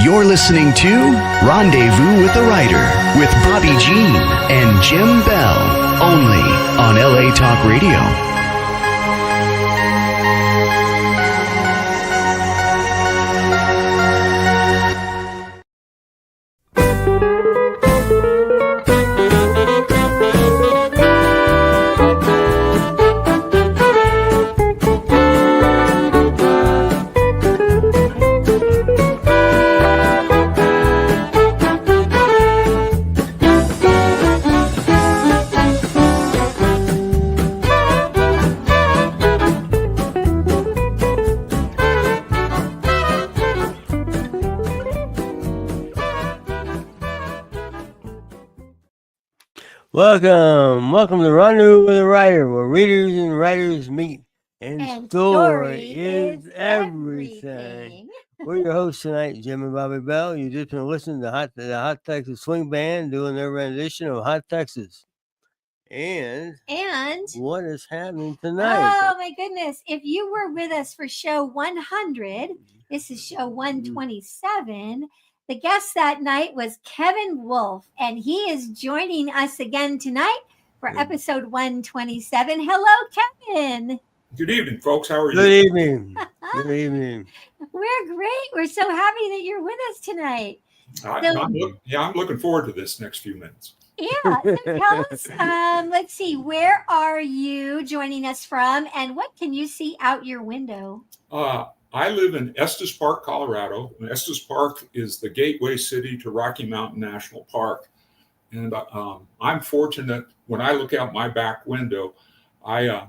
You're listening to Rendezvous with the Writer with Bobbi Jean and Jim Bell, only on LA Talk Radio. Welcome to Rendezvous with the Writer, where readers and writers meet, and story is everything. We're your hosts tonight, Jim and Bobbi Bell. You just been listening to the Hot Texas Swing Band doing their rendition of Hot Texas. And what is happening tonight? Oh my goodness. If you were with us for show 100, this is show 127. The guest that night was Kevin Wolf, and he is joining us again tonight for episode 127. Hello, Kevin. Good evening, folks. How are you? Good evening. Good evening. We're great. We're so happy that you're with us tonight. I'm looking forward to this next few minutes. Yeah. So tell us, let's see, where are you joining us from, and what can you see out your window? I live in Estes Park, Colorado. And Estes Park is the gateway city to Rocky Mountain National Park. And I'm fortunate when I look out my back window, I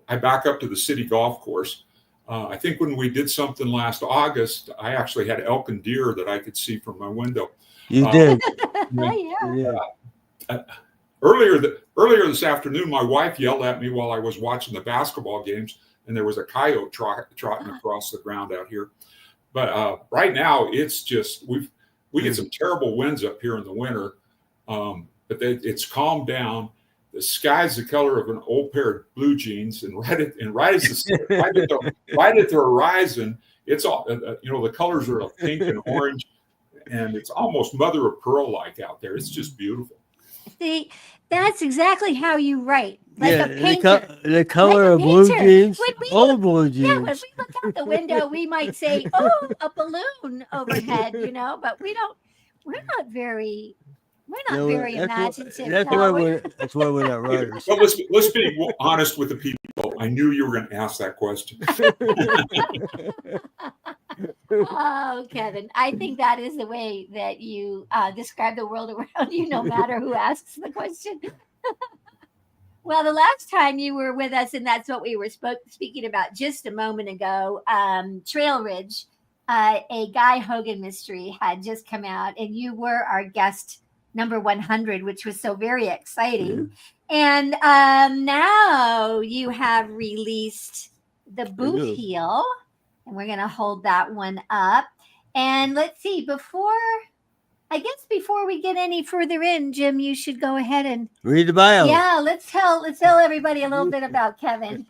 back up to the city golf course. I think when we did something last August, I actually had elk and deer that I could see from my window. You did. Earlier this afternoon, my wife yelled at me while I was watching the basketball games, and there was a coyote trotting across the ground out here. But right now, it's just we get some terrible winds up here in the winter, but it's calmed down. The sky's the color of an old pair of blue jeans, and right at the horizon, it's all the colors are of pink and orange, and it's almost mother of pearl like out there. It's just beautiful. See, that's exactly how you write. Like a painter. The color of blue jeans, old blue jeans. Yeah, when we look out the window, we might say, "Oh, a balloon overhead," but we're not very imaginative. That's why we're not writers. But let's be honest with the people. I knew you were going to ask that question. Oh, Kevin, I think that is the way that you describe the world around you, no matter who asks the question. Well, the last time you were with us, and that's what we were speaking about just a moment ago, Trail Ridge, a Guy Hogan mystery had just come out, and you were our guest number 100, which was so very exciting. And now you have released the boot heel, and we're going to hold that one up. And let's see, before we get any further in, Jim, you should go ahead and read the bio. Yeah, let's tell everybody a little bit about Kevin.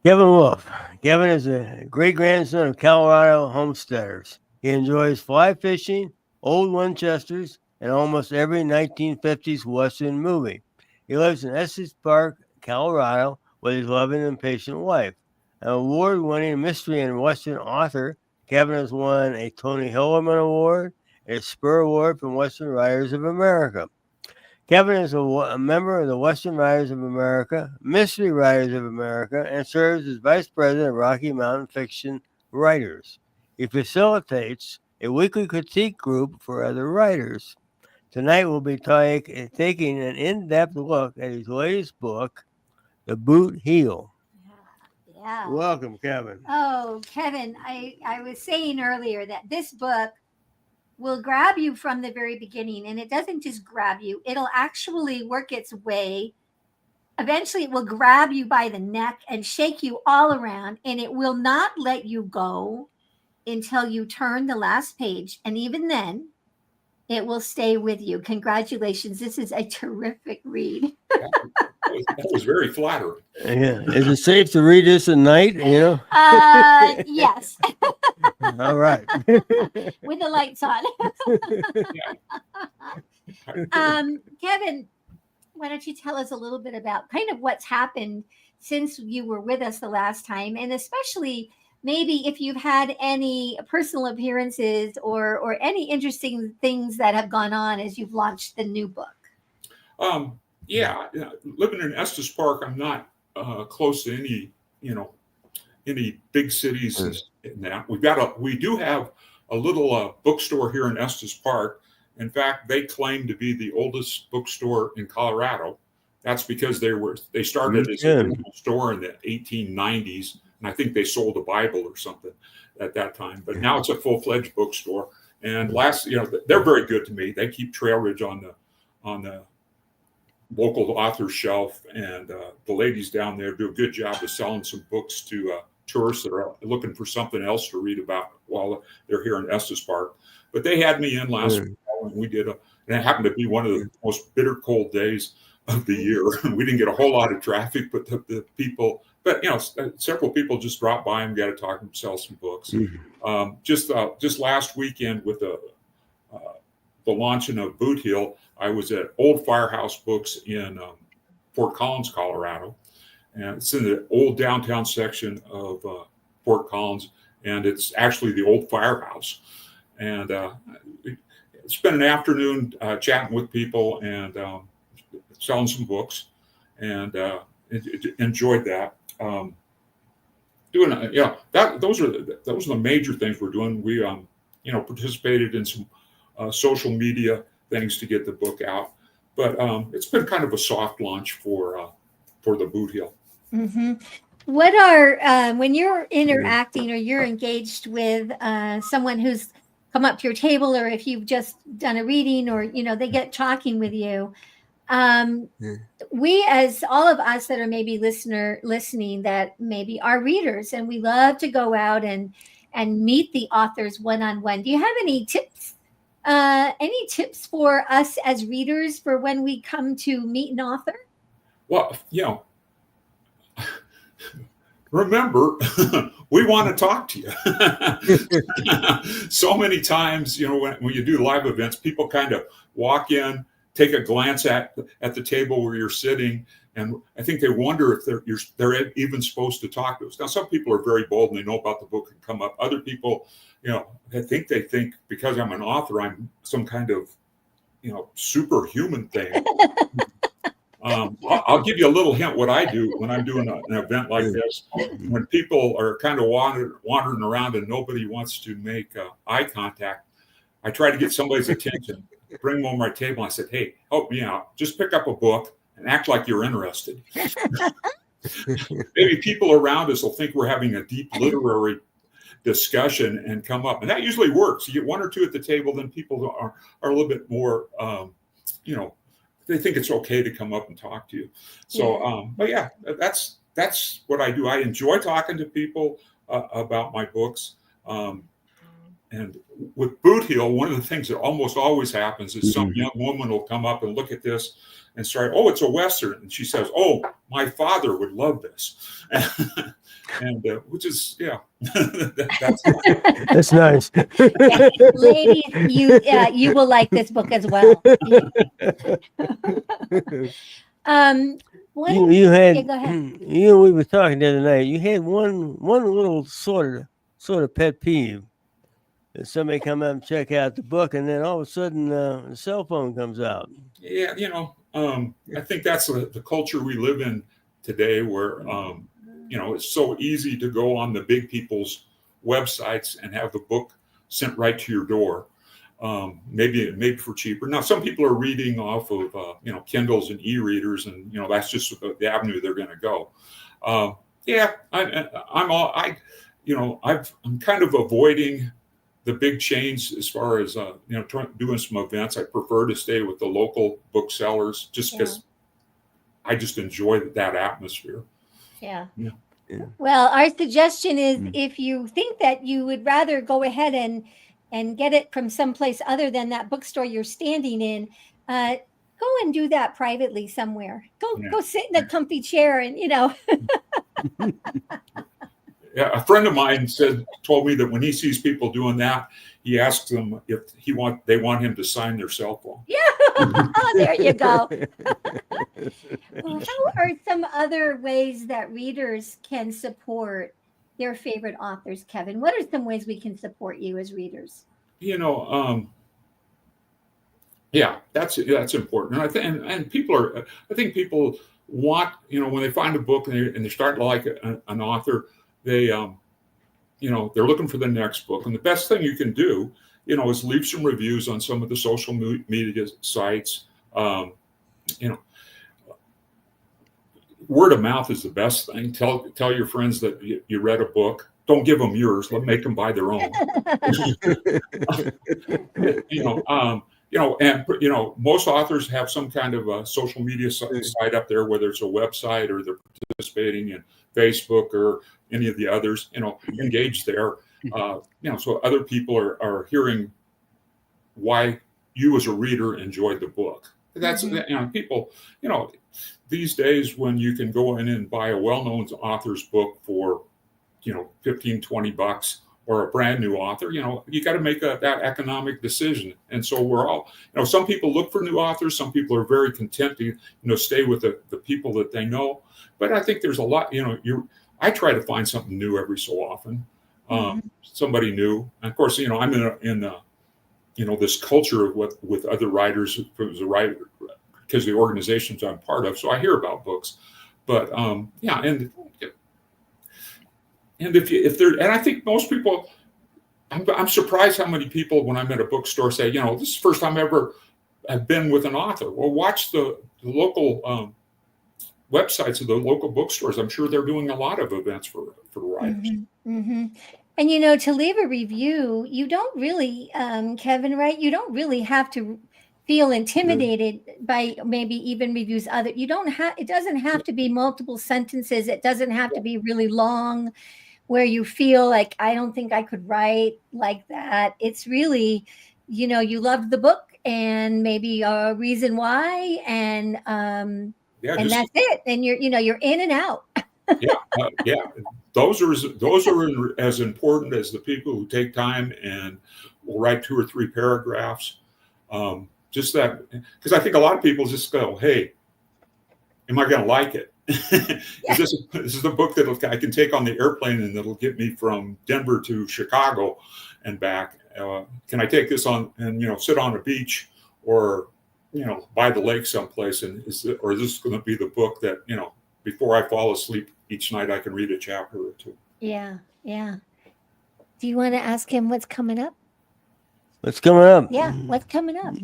Kevin Wolf. Kevin is a great-grandson of Colorado homesteaders. He enjoys fly fishing, old Winchesters, and almost every 1950s Western movie. He lives in Estes Park, Colorado, with his loving and patient wife. An award-winning mystery and Western author, Kevin has won a Tony Hillerman Award and a Spur Award from Western Writers of America. Kevin is a member of the Western Writers of America, Mystery Writers of America, and serves as Vice President of Rocky Mountain Fiction Writers. He facilitates a weekly critique group for other writers. Tonight we'll be taking an in-depth look at his latest book, The Boot Heel. Yeah. Welcome, Kevin. Oh, Kevin, I was saying earlier that this book will grab you from the very beginning, and it doesn't just grab you. It'll actually work its way. Eventually, it will grab you by the neck and shake you all around, and it will not let you go until you turn the last page. And even then, it will stay with you. Congratulations. This is a terrific read. That was very flattering. Yeah. Is it safe to read this at night? Yes. All right. With the lights on. Kevin, why don't you tell us a little bit about kind of what's happened since you were with us the last time, and especially maybe if you've had any personal appearances or any interesting things that have gone on as you've launched the new book. Living in Estes Park, I'm not close to any big cities in that. We do have a little bookstore here in Estes Park. In fact, they claim to be the oldest bookstore in Colorado. That's because they started as a regional store in the 1890s, and I think they sold a Bible or something at that time. But now it's a full-fledged bookstore. And they're very good to me. They keep Trail Ridge on the local author shelf, and the ladies down there do a good job of selling some books to tourists that are looking for something else to read about while they're here in Estes Park. But they had me in last fall, and we did and it happened to be one of the most bitter cold days of the year. We didn't get a whole lot of traffic, but the people, several people just dropped by and got to talk and sell some books. Just last weekend with the launching of Boot Hill, I was at Old Firehouse Books in Fort Collins, Colorado, and it's in the old downtown section of Fort Collins, and it's actually the old firehouse. And spent an afternoon chatting with people and selling some books, and enjoyed that. Those are the major things we're doing. We participated in some social media things to get the book out, but it's been kind of a soft launch for the Boot Hill. Mm-hmm. What are when you're interacting or you're engaged with someone who's come up to your table, or if you've just done a reading, or they get talking with you, we, as all of us that are maybe listening that maybe are readers, and we love to go out and meet the authors one-on-one. Do you have any tips? Any tips for us as readers for when we come to meet an author? Well, remember, we want to talk to you. So many times, when you do live events, people kind of walk in, take a glance at the table where you're sitting, and I think they wonder if they're even supposed to talk to us. Now, some people are very bold and they know about the book and come up. Other people, they think because I'm an author, I'm some kind of, superhuman thing. I'll give you a little hint what I do when I'm doing an event like this. When people are kind of wandering around and nobody wants to make eye contact, I try to get somebody's attention, bring them over my table. And I said, hey, help me out. Just pick up a book and act like you're interested. Maybe people around us will think we're having a deep literary discussion and come up. And that usually works. You get one or two at the table, then people are a little bit more, they think it's okay to come up and talk to you. So, that's what I do. I enjoy talking to people about my books. And with Boot Hill, one of the things that almost always happens is some young woman will come up and look at this and start, oh, it's a Western. And she says, oh, my father would love this. And which is, that's nice. Ladies, you will like this book as well. You had, go ahead. We were talking the other night. You had one little sort of pet peeve. That somebody come out and check out the book, and then all of a sudden the cell phone comes out. Yeah, I think that's the culture we live in today, where it's so easy to go on the big people's websites and have the book sent right to your door. Maybe for cheaper. Now, some people are reading off of Kindles and e-readers, and that's just the avenue they're going to go. I'm kind of avoiding the big chains as far as doing some events. I prefer to stay with the local booksellers just because I just enjoy that atmosphere. Yeah. Well, our suggestion is if you think that you would rather go ahead and get it from someplace other than that bookstore you're standing in, go and do that privately somewhere. Yeah. Go sit in a comfy chair and Yeah, a friend of mine told me that when he sees people doing that, he asks them if they want him to sign their cell phone. Yeah. Oh, there you go. Well, how are some other ways that readers can support their favorite authors, Kevin? What are some ways we can support you as readers? Yeah, that's important. And I think people want, when they find a book and they start to like an author, they they're looking for the next book. And the best thing you can do, is leave some reviews on some of the social media sites. Word of mouth is the best thing. Tell your friends that you read a book. Don't give them yours. Make them buy their own. Most authors have some kind of a social media site up there, whether it's a website or they're participating in Facebook or any of the others. Engage there. So other people are hearing why you as a reader enjoyed the book. That's people. These days when you can go in and buy a well-known author's book for $15-20 or a brand new author, you got to make that economic decision. And so we're all, some people look for new authors. Some people are very content to, stay with the people that they know. But I think there's a lot, I try to find something new every so often, somebody new. And of course, I'm in this culture of with other writers as a writer, because the organizations I'm part of. So I hear about books, but and I think most people, I'm surprised how many people when I'm at a bookstore say, this is the first time I ever have been with an author. Well, watch the local websites of the local bookstores. I'm sure they're doing a lot of events for writers. And to leave a review, you don't really, Kevin, right? You don't really have to feel intimidated by maybe even reviews you don't have, it doesn't have to be multiple sentences. It doesn't have to be really long where you feel like, I don't think I could write like that. It's really, you loved the book and maybe a reason why. And that's it. And you're in and out. Yeah. Those are as important as the people who take time and will write 2 or 3 paragraphs. Just that, because I think a lot of people just go, hey, am I going to like it? This is a book that I can take on the airplane and that'll get me from Denver to Chicago and back. Can I take this on and, sit on a beach or, by the lake someplace? And is this going to be the book that, before I fall asleep each night, I can read a chapter or 2? Yeah. Yeah. Do you want to ask him what's coming up? What's coming up? Yeah. What's coming up?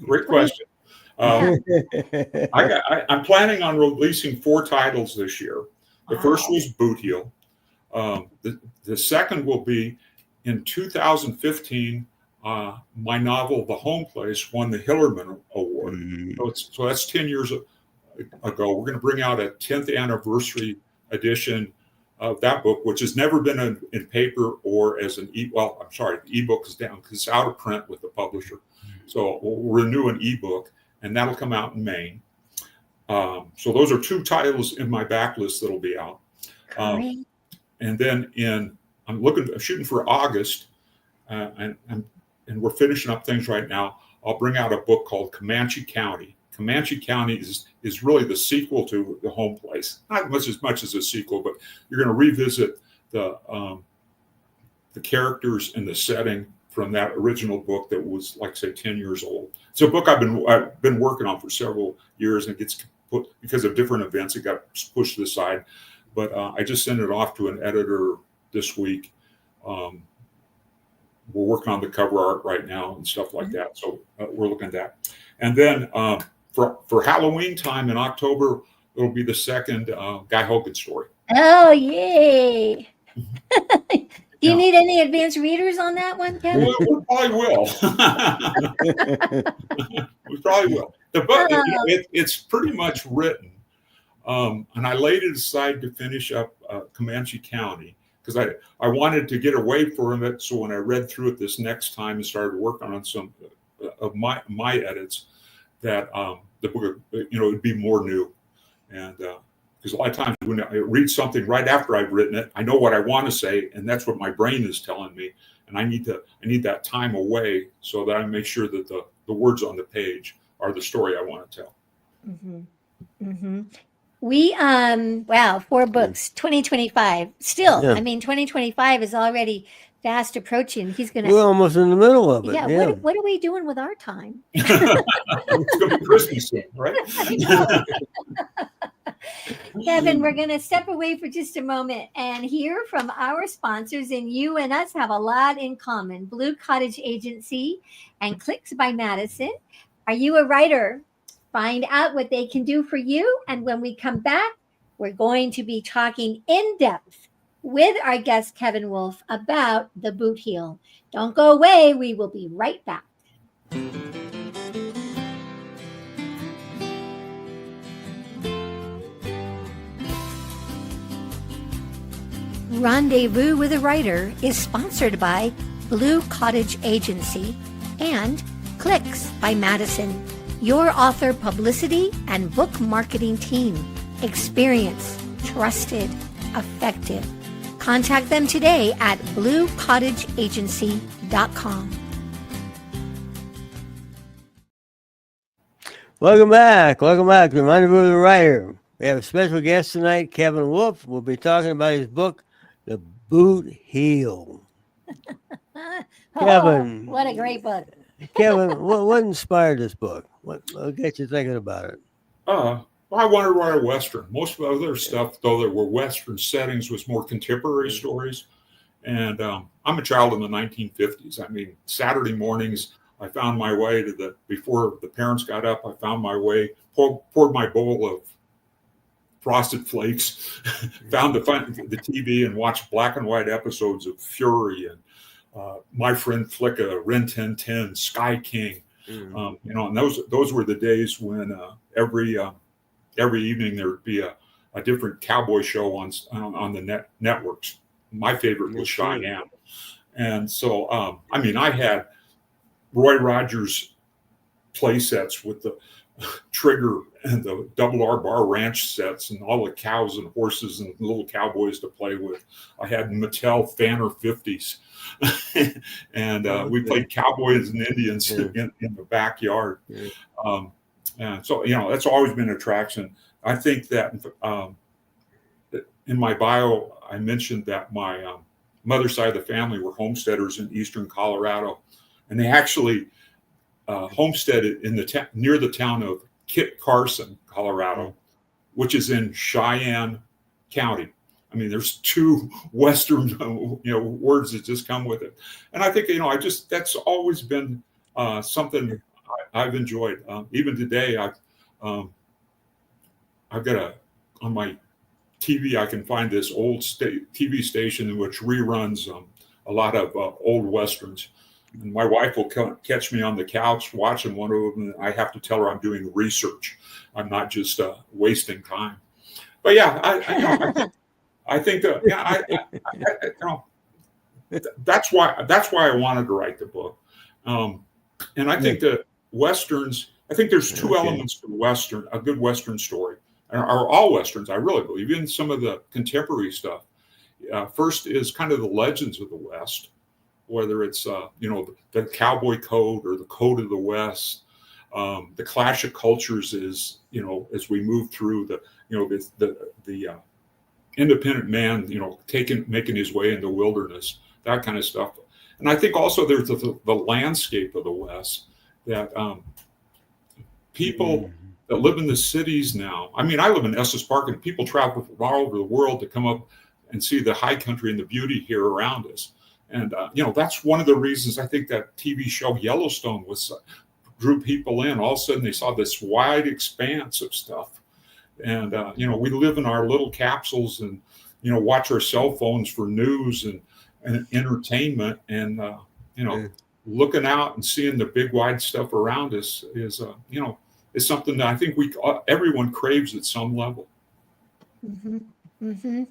Great question. I'm planning on releasing 4 titles this year. The first was Boot Heel. The second will be in 2015. My novel, The Home Place, won the Hillerman Award. So that's 10 years ago. We're going to bring out a 10th anniversary edition of that book, which has never been in paper or as an the ebook is down because it's out of print with the publisher. So we'll renew an ebook, and that'll come out in May. So those are 2 titles in my backlist that'll be out. And then I'm shooting for August, and we're finishing up things right now. I'll bring out a book called Comanche County. Comanche County is really the sequel to The Home Place. Not as much as a sequel, but you're going to revisit the characters and the setting from that original book that was, like, say, 10 years old. It's a book I've been working on for several years, and it gets put, because of different events, it got pushed to the side. But I just sent it off to an editor this week. We're working on the cover art right now and stuff like that. So we're looking at that. And then for Halloween time in October, it'll be the second Guy Hogan story. Oh, yay. Do you need any advanced readers on that one, Kevin? We probably will. We probably will. The book, it's pretty much written. And I laid it aside to finish up Comanche County because I wanted to get away from it. So when I read through it this next time and started working on some of my edits, that the book, would be more new. And because a lot of times when I read something right after I've written it, I know what I want to say, and that's what my brain is telling me. And I need that time away so that I make sure that the words on the page are the story I want to tell. Mm-hmm. Mm-hmm. We 4 books, 2025. Still, Yeah. I mean, 2025 is already fast approaching. He's gonna. We're almost in the middle of it. Yeah. Yeah. What are we doing with our time? It's going to be Christmas soon, right? I know. Kevin, we're going to step away for just a moment and hear from our sponsors. And you and us have a lot in common. Blue Cottage Agency and Clicks by Madison. Are you a writer? Find out what they can do for you. And when we come back, we're going to be talking in depth with our guest, Kevin Wolf, about the boot heel. Don't go away. We will be right back. Rendezvous with a Writer is sponsored by Blue Cottage Agency and Clicks by Madison, your author publicity and book marketing team. Experienced, trusted, effective. Contact them today at bluecottageagency.com. Welcome back. Welcome back to Rendezvous with the Writer. We have a special guest tonight, Kevin Wolf. We'll be talking about his book, The Boot Heel. Kevin. What a great book. Kevin, what inspired this book? What got you thinking about it? Well, I wanted to write a Western. Most of the other stuff, though there were Western settings, was more contemporary stories. And I'm a child in the 1950s. I mean, Saturday mornings, I found my way to before the parents got up, I found my way, poured my bowl of Frosted Flakes, found the TV and watched black and white episodes of Fury and My Friend Flicka, Ren 1010, Sky King. And those were the days when every evening there would be a different cowboy show on the networks. My favorite was Cheyenne. And so, I had Roy Rogers play sets with the Trigger and the Double R Bar Ranch sets and all the cows and horses and little cowboys to play with. I had Mattel Fanner 50s. And we played cowboys and Indians in the backyard. And so, that's always been an attraction. I think that in my bio, I mentioned that my mother's side of the family were homesteaders in eastern Colorado. And they actually homesteaded in near the town of Kit Carson, Colorado, which is in Cheyenne County. I mean, there's two Western, words that just come with it. And I think, that's always been something I've enjoyed. Even today, I've got on my TV, I can find this old TV station in which reruns a lot of old Westerns. And my wife will catch me on the couch watching one of them, and I have to tell her I'm doing research. I'm not just wasting time. But yeah, I think that's why I wanted to write the book. And I think that Westerns, I think there's two elements to a good Western story, or all Westerns, I really believe, even some of the contemporary stuff. First is kind of the legends of the West, whether it's, the cowboy code or the code of the West. The clash of cultures is, as we move through the independent man, making his way in the wilderness, that kind of stuff. And I think also there's the landscape of the West that people that live in the cities now. I mean, I live in Estes Park, and people travel from all over the world to come up and see the high country and the beauty here around us. And, that's one of the reasons I think that TV show Yellowstone drew people in. All of a sudden they saw this wide expanse of stuff. And, we live in our little capsules and, watch our cell phones for news and entertainment. And, looking out and seeing the big wide stuff around us is something that I think everyone craves at some level. Mm-hmm. Mm-hmm.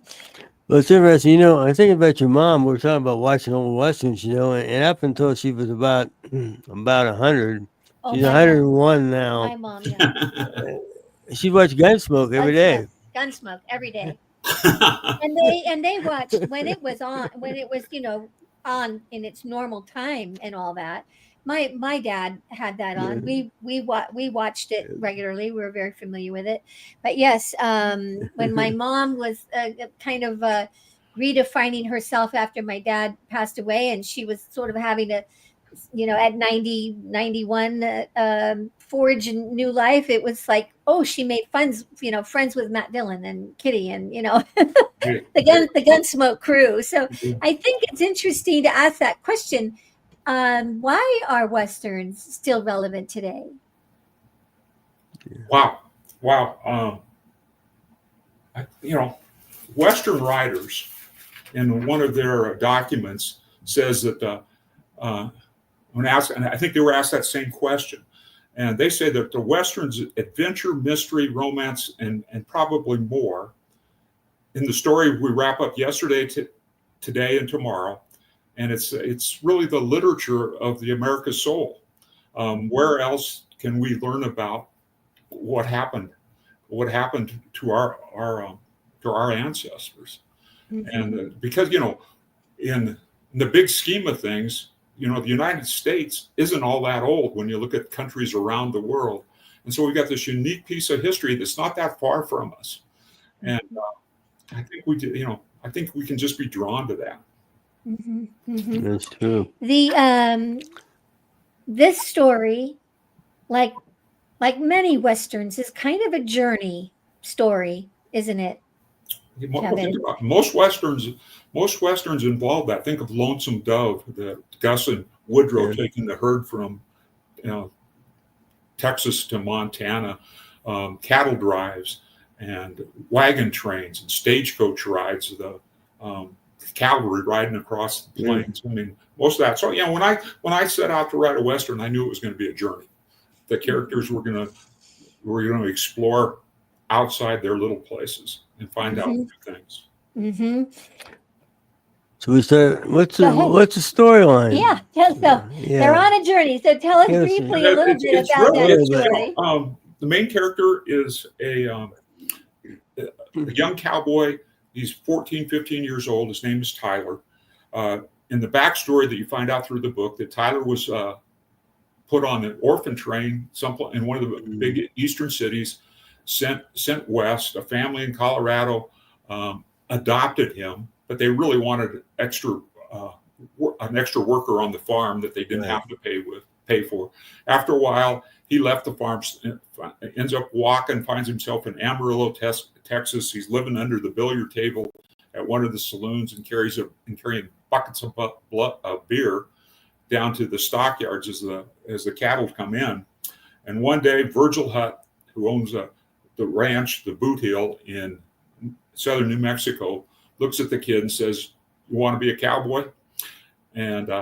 Well, it's interesting. I think about your mom. We're talking about watching old Westerns, and up until she was about 100, Oh, She's my mom. 101 My now. mom, yeah. She watched Gunsmoke every day. Gunsmoke every day. And they watched when it was on, on in its normal time and all that. My dad had that on. We watched it regularly. We were very familiar with it. But yes, when my mom was kind of redefining herself after my dad passed away, and she was sort of having to, at 90, 91, forge a new life. It was like, oh, she made friends with Matt Dillon and Kitty and, the Gunsmoke crew. So I think it's interesting to ask that question. Why are Westerns still relevant today? Wow. Western writers in one of their documents says that when asked, and I think they were asked that same question, and they say that the Westerns, adventure, mystery, romance, and probably more. In the story we wrap up yesterday, today, and tomorrow, and it's really the literature of the America's soul. Where else can we learn about what happened to our ancestors? Mm-hmm. And because in the big scheme of things, the United States isn't all that old when you look at countries around the world, and so we've got this unique piece of history that's not that far from us, and I think I think we can just be drawn to that. Mm-hmm. Mm-hmm. That's true. This story, like many Westerns, is kind of a journey story, isn't it? Think about most Westerns involve that. Think of Lonesome Dove, the Gus and Woodrow taking the herd from Texas to Montana, cattle drives and wagon trains and stagecoach rides, the cavalry riding across the plains. I mean, most of that. So when I set out to write a Western, I knew it was going to be a journey. The characters were going to explore outside their little places and find out new things. Mm-hmm. So we start. What's the storyline? Yeah, they're on a journey. So tell us briefly a little bit about that story. The main character is a young cowboy. He's 14, 15 years old. His name is Tyler. In the backstory that you find out through the book, that Tyler was put on an orphan train in one of the big eastern cities, sent west. A family in Colorado adopted him, but they really wanted an extra worker on the farm that they didn't have to pay for. After a while, he left the farm, ends up finds himself in Amarillo, Texas. He's living under the billiard table at one of the saloons and carrying buckets of beer down to the stockyards as the cattle come in. And one day, Virgil Hutt, who owns the ranch, the Boot Hill in southern New Mexico, looks at the kid and says, "You want to be a cowboy?" And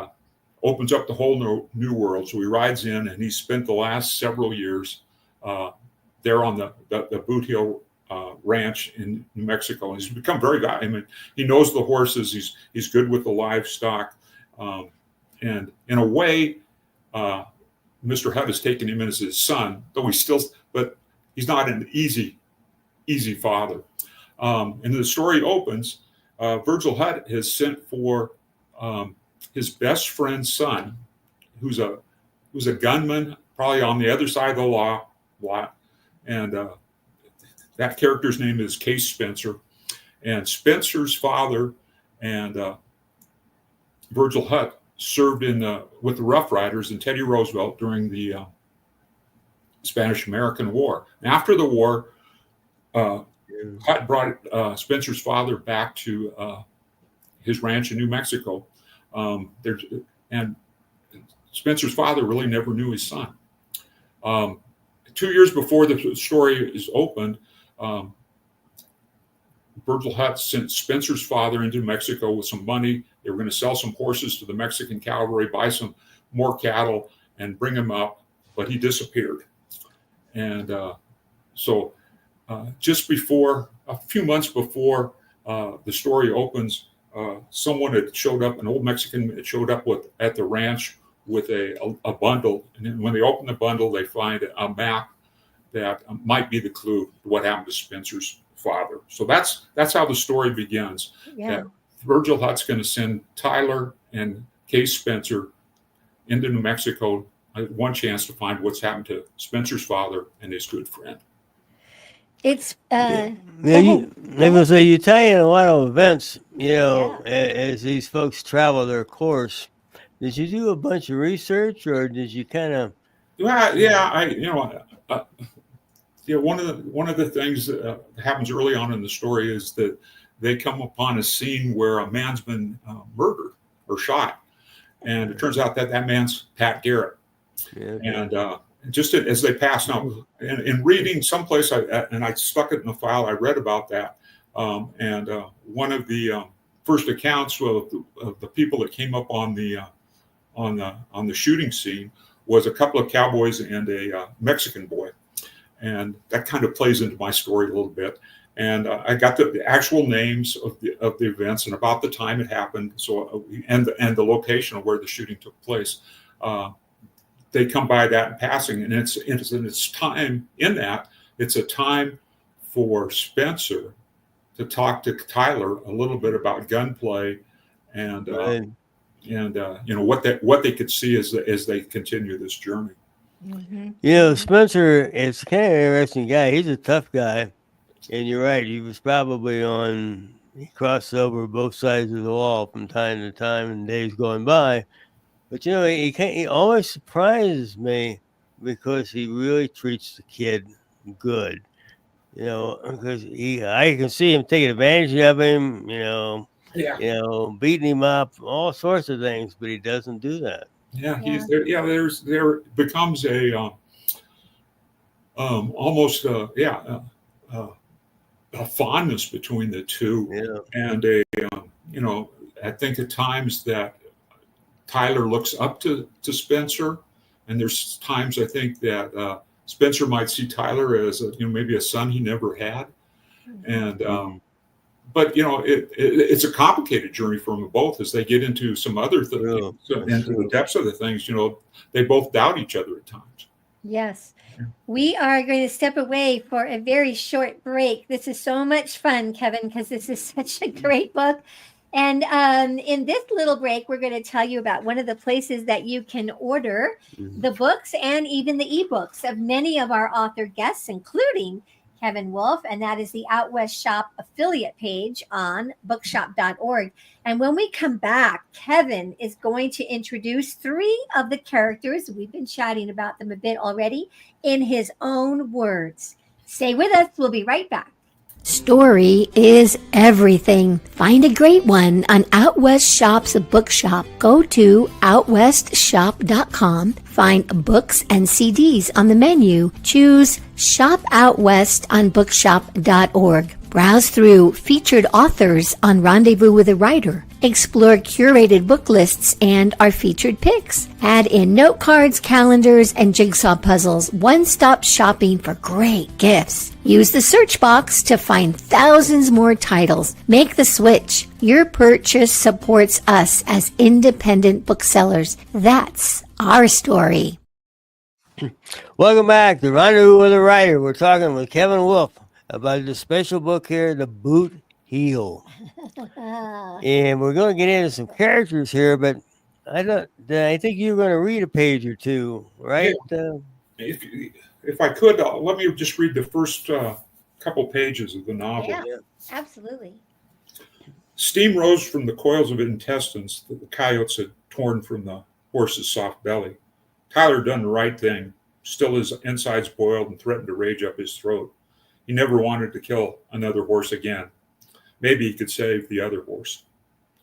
opens up the whole new world. So he rides in, and he's spent the last several years there on the Boot Hill ranch in New Mexico. And he's become very good. I mean, he knows the horses. He's good with the livestock. And in a way, Mr. Hutt has taken him in as his son, but he's not an easy father. And the story opens, Virgil Hutt has sent for his best friend's son, who's a gunman, probably on the other side of the law, and that character's name is Case Spencer. And Spencer's father and Virgil Hutt served with the Rough Riders and Teddy Roosevelt during the Spanish-American War. And after the war, Hutt brought Spencer's father back to his ranch in New Mexico. And Spencer's father really never knew his son. 2 years before the story is opened, Virgil Hutt sent Spencer's father into Mexico with some money. They were going to sell some horses to the Mexican cavalry, buy some more cattle, and bring him up, but he disappeared. And so just before, a few months before the story opens, someone had showed up, an old Mexican had showed up at the ranch with a bundle. And then when they open the bundle, they find a map that might be the clue to what happened to Spencer's father. So that's how the story begins. Yeah. That Virgil Hutt's going to send Tyler and Case Spencer into New Mexico, one chance to find what's happened to Spencer's father and his good friend. It's Yeah, you tie in a lot of events, as these folks travel their course. Did you do a bunch of research, or did you kind of? Well, one of the things that happens early on in the story is that they come upon a scene where a man's been murdered or shot, and it turns out that man's Pat Garrett. Yeah. And just as they pass now, in reading someplace, I stuck it in a file. I read about that, and one of the first accounts of the people that came up on the shooting scene was a couple of cowboys and a Mexican boy, and that kind of plays into my story a little bit. And I got the actual names of the events and about the time it happened. So and the location of where the shooting took place. They come by that in passing, and it's time in that. It's a time for Spencer to talk to Tyler a little bit about gunplay, and what they could see as they continue this journey. Mm-hmm. Spencer is kind of an interesting guy. He's a tough guy, and you're right. He was probably he crossed over both sides of the wall from time to time in days going by. But he always surprises me because he really treats the kid good. Because I can see him taking advantage of him. Beating him up, all sorts of things, but he doesn't do that. Yeah, he's there. Yeah, there becomes a almost a fondness between the two, and I think at times that Tyler looks up to Spencer, and there's times I think that Spencer might see Tyler as maybe a son he never had, and but it's a complicated journey for them both as they get into some other things, into the depths of the things. They both doubt each other at times. Yes. We are going to step away for a very short break. This is so much fun, Kevin, because this is such a great book. And in this little break, we're going to tell you about one of the places that you can order the books and even the ebooks of many of our author guests, including Kevin Wolf, and that is the Out West Shop affiliate page on bookshop.org. And when we come back, Kevin is going to introduce 3 of the characters. We've been chatting about them a bit already in his own words. Stay with us. We'll be right back. Story is everything. Find a great one on Out West Shop's bookshop. Go to outwestshop.com. Find books and CDs on the menu. Choose Shop Out West on bookshop.org. Browse through featured authors on Rendezvous with a Writer. Explore curated book lists and our featured picks. Add in note cards, calendars, and jigsaw puzzles. One-stop shopping for great gifts. Use the search box to find thousands more titles. Make the switch. Your purchase supports us as independent booksellers. That's our story. Welcome back to Rendezvous with a Writer. We're talking with Kevin Wolf about the special book here, The Boot Heel. And we're going to get into some characters here, but I think you're going to read a page or two, right? Yeah. If I could, let me just read the first couple pages of the novel. Yeah, absolutely. Steam rose from the coils of intestines that the coyotes had torn from the horse's soft belly. Tyler done the right thing. Still his insides boiled and threatened to rage up his throat. He never wanted to kill another horse again. Maybe he could save the other horse.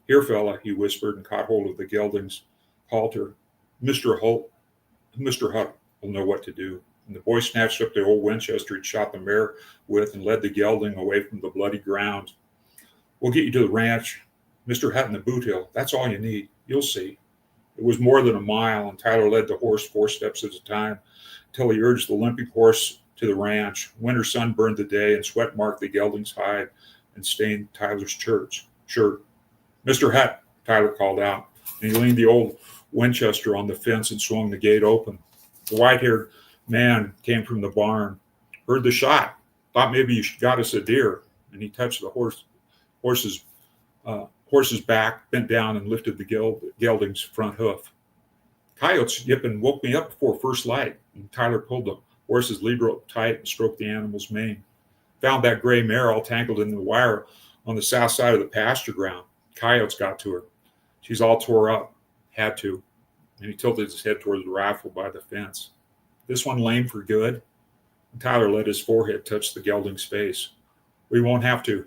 Here, fella, he whispered and caught hold of the gelding's halter. Mr. Hutt will know what to do. And the boy snatched up the old Winchester he'd shot the mare with and led the gelding away from the bloody ground. We'll get you to the ranch. Mr. Hutt and the boot hill. That's all you need. You'll see. It was more than a mile, and Tyler led the horse 4 steps at a time until he urged the limping horse to the ranch. Winter sun burned the day, and sweat marked the gelding's hide and stained Tyler's shirt. Mr. Hutt, Tyler called out, and he leaned the old Winchester on the fence and swung the gate open. The white-haired man came from the barn, heard the shot, thought maybe you got us a deer, and he touched the horse's back, bent down, and lifted the gelding's front hoof. Coyotes yipping woke me up before first light, and Tyler pulled the horse's lead rope tight and stroked the animal's mane. Found that gray mare all tangled in the wire on the south side of the pasture ground. Coyotes got to her. She's all tore up. Had to. And he tilted his head towards the rifle by the fence. This one lame for good. And Tyler let his forehead touch the gelding's face. We won't have to.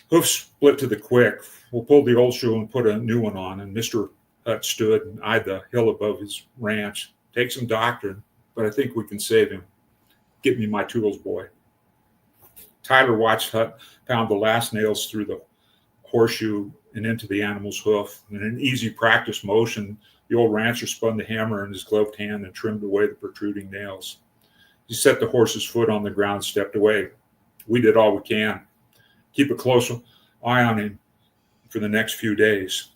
Hoofs split to the quick. We'll pull the old shoe and put a new one on. And Mr. Hutt stood and eyed the hill above his ranch. Take some doctrine, but I think we can save him. Get me my tools, boy. Tyler watched Hutt pound the last nails through the horseshoe and into the animal's hoof. In an easy practice motion, the old rancher spun the hammer in his gloved hand and trimmed away the protruding nails. He set the horse's foot on the ground and stepped away. We did all we can. Keep a close eye on him for the next few days.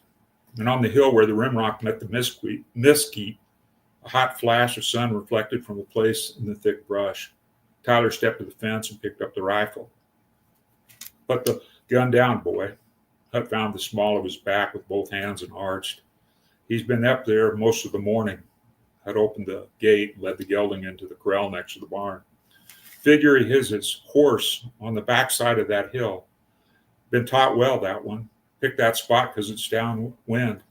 And on the hill where the rimrock met the mesquite, a hot flash of sun reflected from a place in the thick brush. Tyler stepped to the fence and picked up the rifle. Put the gun down, boy. Hutt found the small of his back with both hands and arched. He's been up there most of the morning. Hutt opened the gate and led the gelding into the corral next to the barn. Figure he has his horse on the backside of that hill. Been taught well, that one. Picked that spot because it's downwind.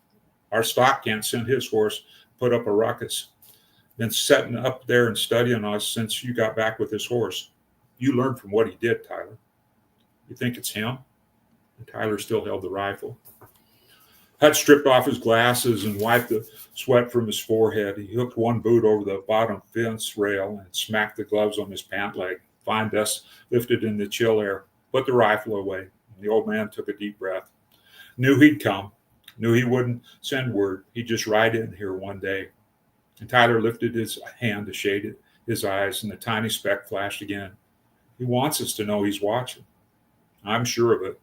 Our stock can't send his horse, put up a ruckus. Been setting up there and studying us since you got back with his horse. You learned from what he did, Tyler. You think it's him? And Tyler still held the rifle. Hutt stripped off his glasses and wiped the sweat from his forehead. He hooked one boot over the bottom fence rail and smacked the gloves on his pant leg. Fine dust lifted in the chill air. Put the rifle away. And the old man took a deep breath. Knew he'd come. Knew he wouldn't send word. He'd just ride in here one day. And Tyler lifted his hand to shade his eyes, and the tiny speck flashed again. He wants us to know he's watching. I'm sure of it.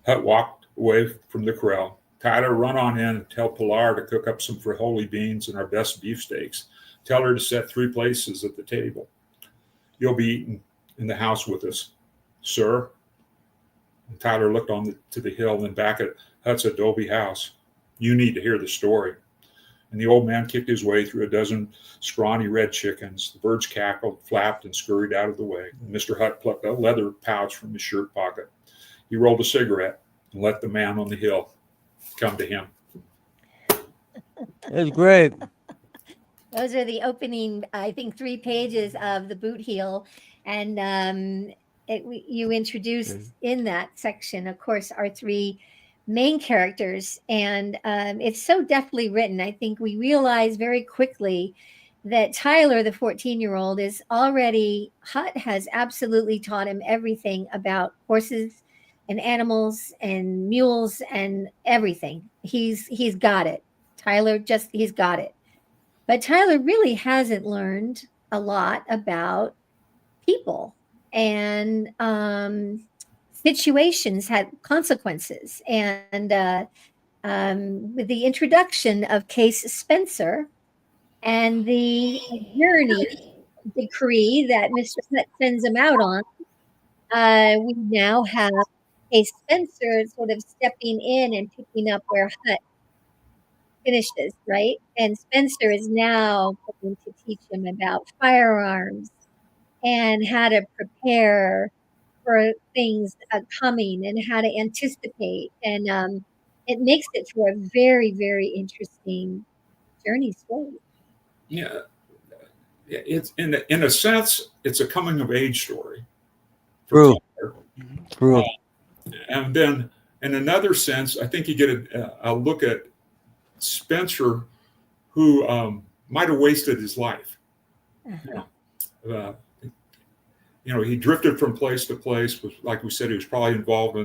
Hutt walked away from the corral. Tyler, run on in and tell Pilar to cook up some frijoli beans and our best beefsteaks. Tell her to set 3 places at the table. You'll be eating in the house with us, sir. And Tyler looked to the hill and back at Hutt's adobe house. You need to hear the story. And the old man kicked his way through a dozen scrawny red chickens. The birds cackled, flapped, and scurried out of the way. And Mr. Hutt plucked a leather pouch from his shirt pocket. He rolled a cigarette and let the man on the hill come to him. That's great. Those are the opening, I think, 3 pages of the Boot Heel. And you introduced in that section, of course, our 3 main characters. And it's so deftly written. I think we realize very quickly that Tyler, the 14-year-old, is already, Hutt has absolutely taught him everything about horses and animals and mules and everything. He's got it. Tyler he's got it. But Tyler really hasn't learned a lot about people, and situations had consequences. And with the introduction of Case Spencer and the journey decree that Mr. Hutt sends him out on, we now have Case Spencer sort of stepping in and picking up where Hutt finishes, right? And Spencer is now going to teach him about firearms and how to prepare for things coming and how to anticipate. And it makes it for a very, very interesting journey story. Yeah, it's in a sense, it's a coming of age story. True. True. And then in another sense, I think you get a look at Spencer, who might have wasted his life. He drifted from place to place. Like we said, he was probably involved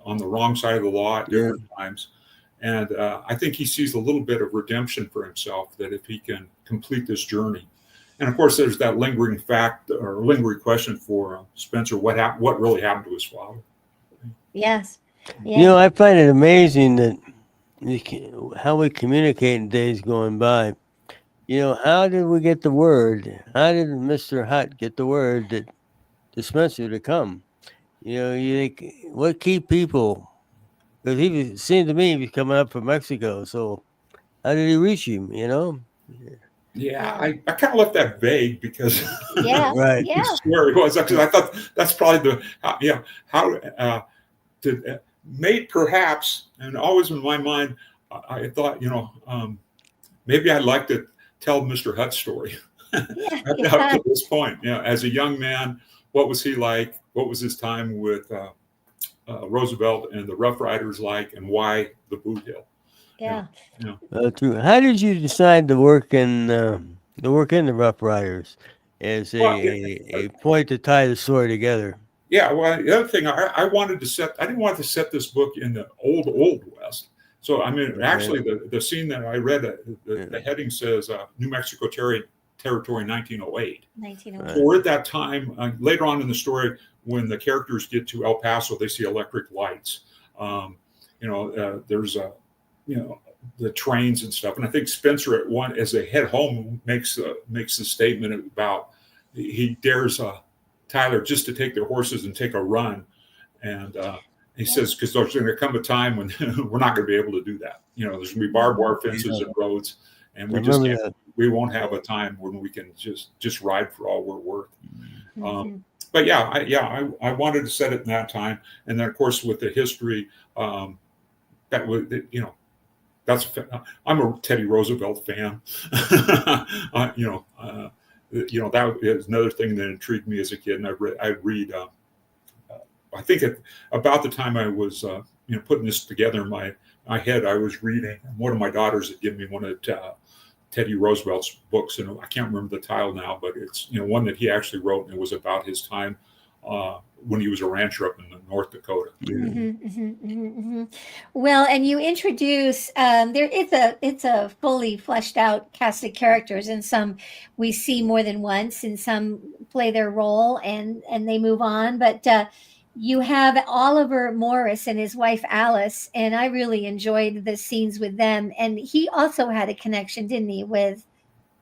on the wrong side of the law at different times. And I think he sees a little bit of redemption for himself, that if he can complete this journey. And of course, there's that lingering fact or lingering question for Spencer: what really happened to his father? Yes. I find it amazing that how we communicate in days going by. How did we get the word? How did Mr. Hutt get the word that to Spencer to come? You think what key people? Because seemed to me he was coming up from Mexico. So how did he reach him? Yeah, Yeah. I kind of left that vague because Yeah. Right. Yeah. where he was, because I thought that's probably how to mate perhaps, and always in my mind, I thought maybe I'd like to tell Mr. Hutt's story Yeah. up Yeah. to this point. As a young man, what was he like? What was his time with Roosevelt and the Rough Riders like, and why the Boot Hill? Yeah. True. How did you decide to work in the Rough Riders as Well, a point to tie the story together? yeah. Well, the other thing I wanted to set, I didn't want to set this book in the old West. So I mean, actually, the scene that I read, the heading says New Mexico Territory 1908. 1908. So we're at that time. Later on in the story, when the characters get to El Paso, they see electric lights. There's the trains and stuff. And I think Spencer as they head home makes the statement about he dares Tyler just to take their horses and take a run. And he says, because there's going to come a time when we're not going to be able to do that. There's going to be barbed wire fences and roads, and we won't have a time when we can just ride for all we're worth. But yeah, I wanted to set it in that time, and then of course with the history, that was I'm a Teddy Roosevelt fan. That is another thing that intrigued me as a kid, and I read. I think about the time I was putting this together in my head, I was reading. One of my daughters had given me one of Teddy Roosevelt's books, and I can't remember the title now, but it's one that he actually wrote, and it was about his time when he was a rancher up in North Dakota. Well, and you introduce it's a fully fleshed out cast of characters, and some we see more than once, and some play their role and they move on. But you have Oliver Morris and his wife Alice, and I really enjoyed the scenes with them. And he also had a connection, didn't he, with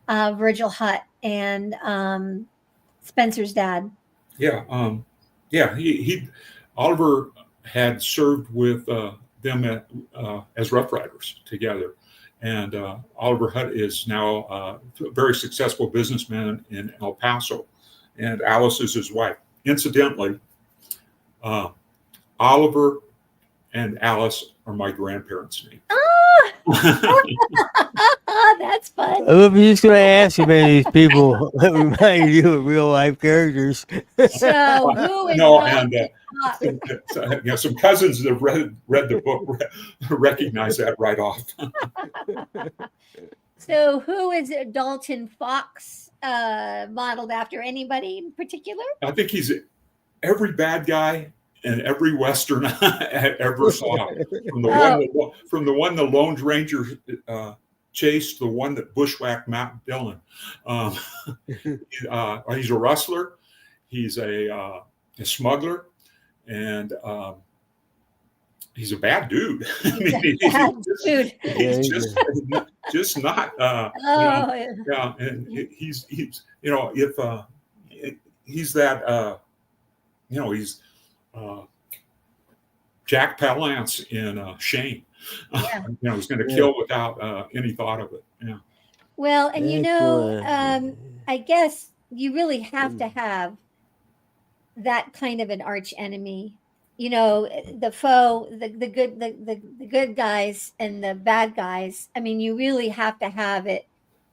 Virgil Hutt and Spencer's dad? Yeah, He Oliver had served with them as Rough Riders together, and Oliver Hutt is now a very successful businessman in El Paso, and Alice is his wife. Incidentally, Oliver and Alice are my grandparents' names. That's fun. I was just going to ask you, many of these people remind you of real life characters. So who is some cousins that have read the book recognize that right off. So who is Dalton Fox modeled after? Anybody in particular? I think he's every bad guy in every Western I ever saw. From the one the Lone Ranger chased, the one that bushwhacked Matt Dillon. He's a rustler. He's a smuggler, and he's a bad dude. He's just not. And he's if he's that he's Jack Palance in Shane. He's going to kill without any thought of it. Yeah. Well, and I guess you really have to have that kind of an arch enemy. The foe, the good guys and the bad guys. I mean, you really have to have it.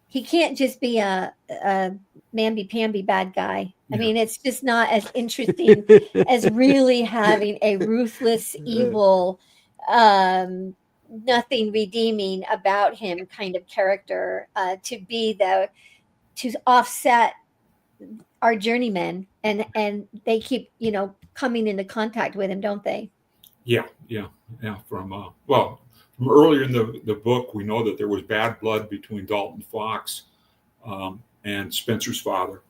He can't just be a mamby-pamby bad guy. I mean, it's just not as interesting as really having a ruthless, evil, nothing redeeming about him kind of character to offset our journeymen, and they keep coming into contact with him, don't they? Yeah. From earlier in the book, we know that there was bad blood between Dalton Fox and Spencer's father.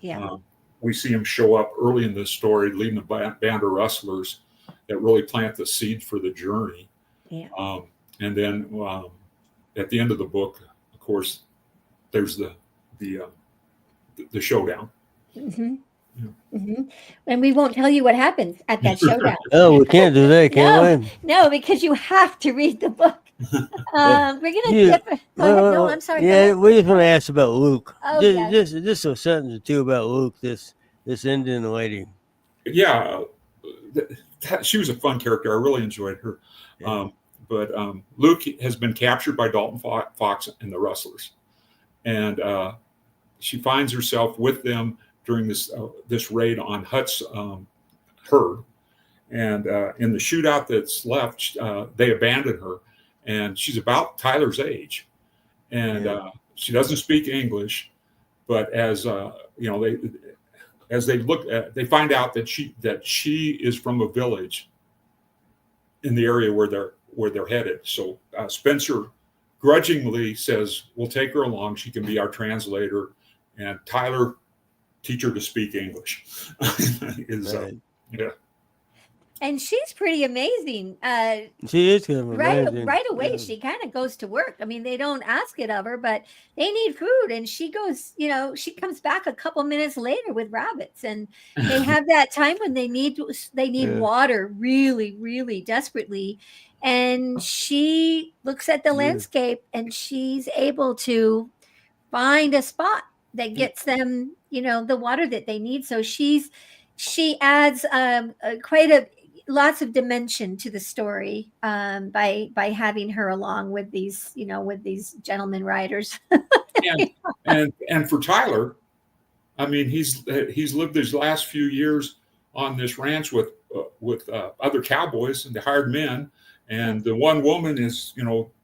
Yeah. We see him show up early in the story, leading a band of rustlers that really plant the seed for the journey. Yeah. And then at the end of the book, of course, there's the showdown. Mm-hmm. Mm-hmm. And we won't tell you what happens at that showdown. Oh, we can't do that, can we? No, because you have to read the book. We're gonna Yeah. dip. Go ahead. No, I'm sorry. Yeah, we just want to ask about Luke. Oh, yes. Just a sentence or two about Luke. This Indian lady. Yeah, she was a fun character. I really enjoyed her. Yeah. But Luke has been captured by Dalton Fox and the Rustlers, and she finds herself with them during this raid on Hutt's herd. And in the shootout that's left, they abandon her, and she's about Tyler's age, and she doesn't speak English. But as they look at, they find out that she is from a village in the area where they're headed. So Spencer grudgingly says, "We'll take her along. She can be our translator." And Tyler, teach her to speak English. Yeah. And she's pretty amazing. She is kind of amazing. Right away, she kind of goes to work. I mean, they don't ask it of her, but they need food, and she goes. She comes back a couple minutes later with rabbits, and they have that time when they need water really, really desperately. And she looks at the landscape, and she's able to find a spot that gets them, the water that they need. So she adds lots of dimension to the story by having her along with these gentleman riders. and for Tyler, I mean, he's lived his last few years on this ranch with other cowboys and the hired men, and the one woman is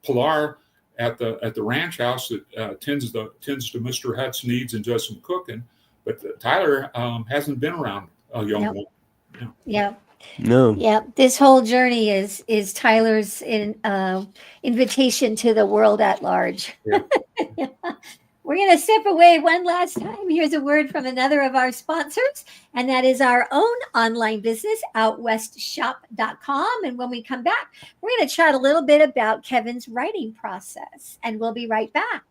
Pilar at the ranch house that tends to Mr. Hutt's needs and does some cooking. But Tyler hasn't been around a young woman. Yeah. No. Yeah. This whole journey is Tyler's invitation to the world at large. Yeah. We're going to step away one last time. Here's a word from another of our sponsors, and that is our own online business, outwestshop.com. And when we come back, we're going to chat a little bit about Kevin's writing process, and we'll be right back.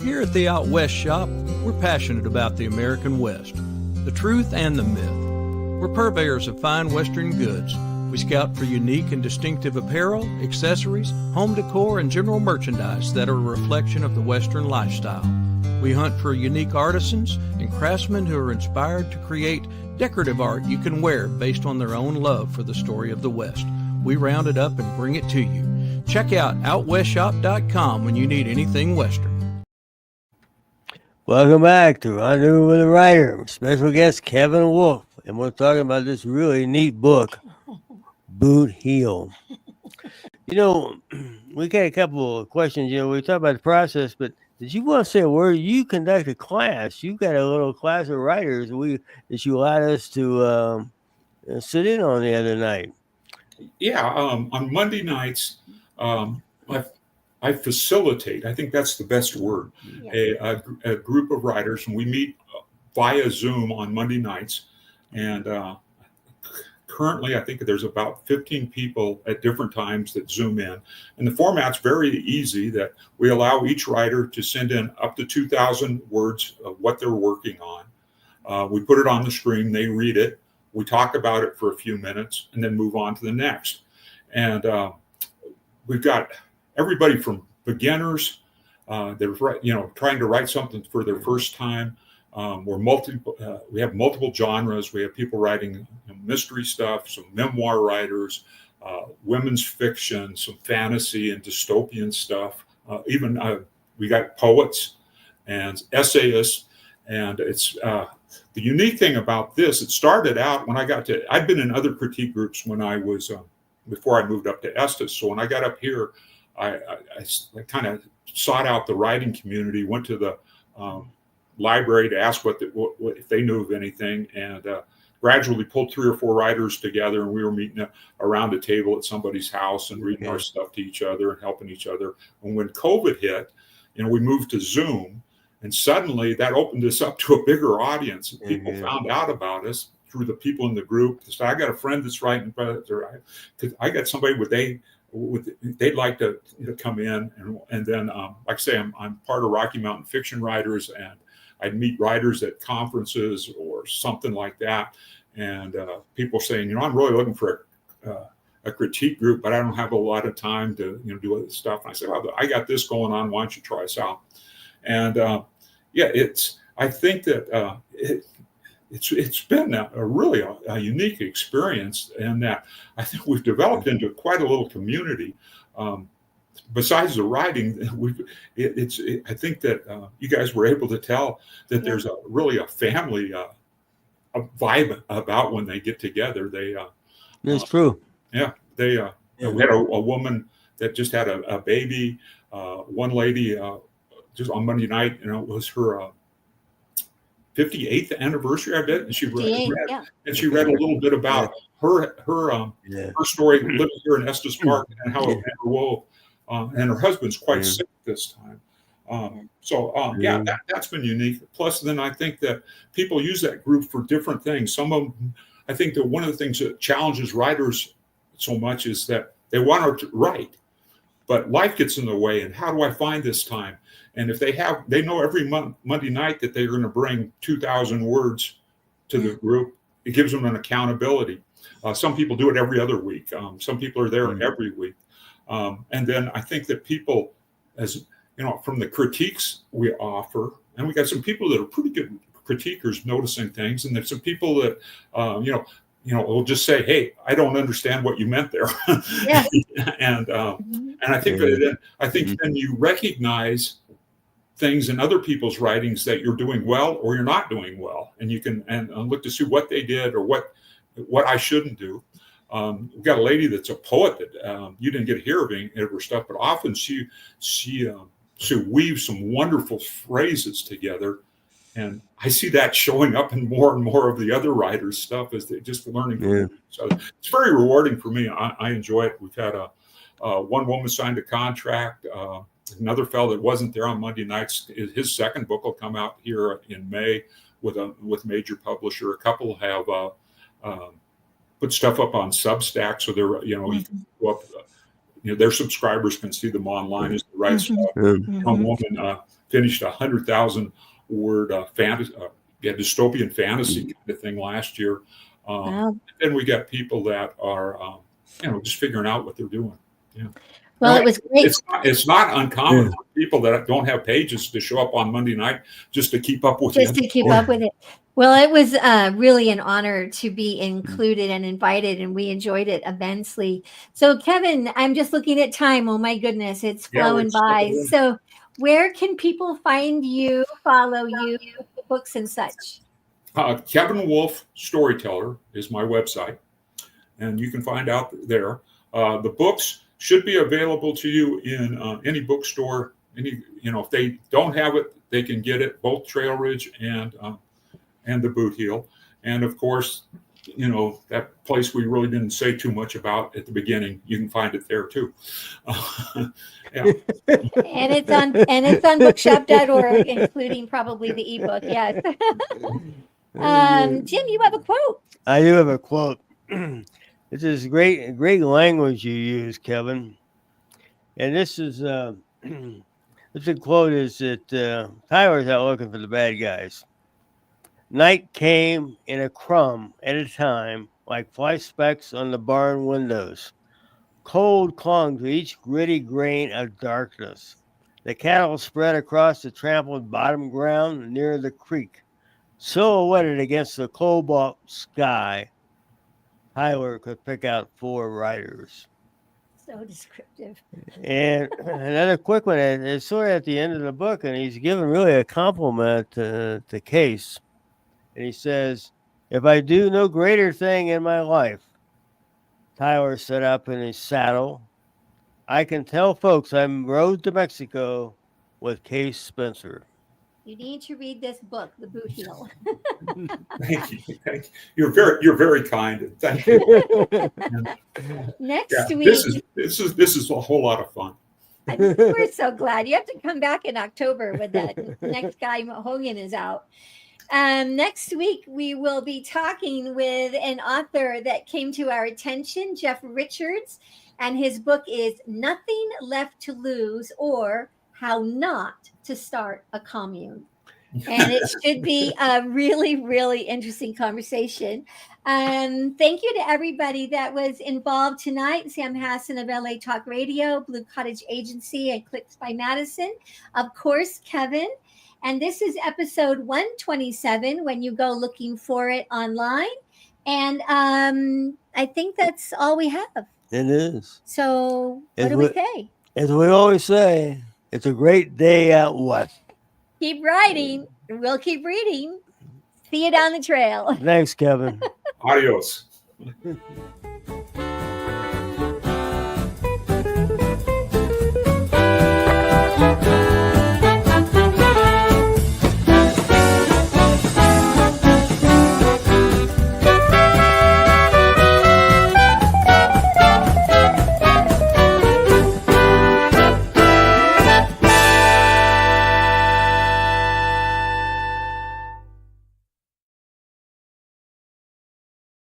Here at the Out West Shop, we're passionate about the American West, the truth and the myth. We're purveyors of fine Western goods. We scout for unique and distinctive apparel, accessories, home decor, and general merchandise that are a reflection of the Western lifestyle. We hunt for unique artisans and craftsmen who are inspired to create decorative art you can wear based on their own love for the story of the West. We round it up and bring it to you. Check out OutWestShop.com when you need anything Western. Welcome back to Rendezvous with a Writer. Special guest Kevin Wolf, and we're talking about this really neat book, Boot Heel. We got a couple of questions. We talked about the process, but did you want to say a word? You conduct a class. You got a little class of writers that you allowed us to sit in on the other night. Yeah, on Monday nights, I facilitate. I think that's the best word. Yeah. A group of writers, and we meet via Zoom on Monday nights, and currently, I think there's about 15 people at different times that Zoom in. And the format's very easy, that we allow each writer to send in up to 2,000 words of what they're working on. We put it on the screen, they read it, we talk about it for a few minutes, and then move on to the next. And we've got everybody from beginners that are trying to write something for their first time. We have multiple genres. We have people writing mystery stuff, some memoir writers, women's fiction, some fantasy and dystopian stuff. Even we got poets and essayists. And it's the unique thing about this. It started out when I'd been in other critique groups when I was before I moved up to Estes. So when I got up here, I kind of sought out the writing community, went to the library to ask what if they knew of anything, and gradually pulled 3 or 4 writers together, and we were meeting around a table at somebody's house and reading our stuff to each other and helping each other. And when COVID hit, we moved to Zoom, and suddenly that opened us up to a bigger audience. And people found out about us through the people in the group. So I got a friend that's writing, because I got somebody they'd like to come in, and then like I say, I'm part of Rocky Mountain Fiction Writers, and I'd meet writers at conferences or something like that, and people saying, I'm really looking for a critique group, but I don't have a lot of time to do other stuff. And I said, well, I got this going on. Why don't you try us out? And I think that it's been a really unique experience, and that I think we've developed into quite a little community. Besides the writing, I think that you guys were able to tell that there's really a family a vibe about when they get together. That's true. Yeah, we had a woman that just had a baby. One lady just on Monday night, it was her 58th anniversary, I bet, and she read a little bit about her story living here in Estes Park and how it interwove. And her husband's quite sick this time. That's been unique. Plus, then I think that people use that group for different things. Some of them, I think that one of the things that challenges writers so much is that they want to write, but life gets in the way. And how do I find this time? And if they know every Monday night that they're going to bring 2,000 words to the group, it gives them an accountability. Some people do it every other week. Some people are there every week. And then I think that people, as from the critiques we offer, and we got some people that are pretty good critiquers noticing things, and there's some people that will just say, "Hey, I don't understand what you meant there." Yes. And I think then you recognize things in other people's writings that you're doing well or you're not doing well, and you can and look to see what they did or what I shouldn't do. We've got a lady that's a poet that you didn't get to hear of any of her stuff, but often she weaves some wonderful phrases together, and I see that showing up in more and more of the other writers' stuff as they just learning from it. So it's very rewarding for me. I enjoy it. We've had one woman signed a contract. Another fellow that wasn't there on Monday nights, his second book will come out here in May with major publisher. A couple have put stuff up on Substack, so they're you can go up. Their subscribers can see them online as they write stuff. One woman finished 100,000 word dystopian fantasy kind of thing last year. And then we got people that are just figuring out what they're doing. Yeah. Well, it was great. It's not uncommon for people that don't have pages to show up on Monday night just to keep up with it. Well, it was really an honor to be included and invited, and we enjoyed it immensely. So, Kevin, I'm just looking at time. Oh, my goodness, it's flowing by. So where can people find you, follow you, books and such? Kevin Wolf Storyteller is my website, and you can find out there. The books should be available to you in any bookstore. If they don't have it, they can get it, both Trail Ridge and the Boot Heel. And of course, that place we really didn't say too much about at the beginning, you can find it there too. And it's on bookshop.org, including probably the ebook. Yes. Jim, you have a quote. I do have a quote. This is great language you use, Kevin. And this is the quote is that Tyler's out looking for the bad guys. Night came in a crumb at a time, like fly specks on the barn windows. Cold clung to each gritty grain of darkness. The cattle spread across the trampled bottom ground near the creek. Silhouetted against the cobalt sky, Tyler could pick out 4 riders. So descriptive. And another quick one, it's sort of at the end of the book, and he's giving really a compliment to Case. And he says, "If I do no greater thing in my life," Tyler sat up in his saddle, "I can tell folks I'm rode to Mexico with Case Spencer." You need to read this book, The Boot Heel. Thank you. You're very kind. Thank you. Next week. This is a whole lot of fun. We're so glad. You have to come back in October when that next guy Hogan is out. Next week, we will be talking with an author that came to our attention, Jeff Richards, and his book is Nothing Left to Lose, or How Not to Start a Commune. And it should be a really, really interesting conversation. Thank you to everybody that was involved tonight. Sam Hassan of LA Talk Radio, Blue Cottage Agency, and Clicks by Madison. Of course, Kevin. And this is episode 127 when you go looking for it online. And I think that's all we have. It is. So what do we say? As we always say, it's a great day out west. Keep writing. We'll keep reading. See you down the trail. Thanks, Kevin. Adios.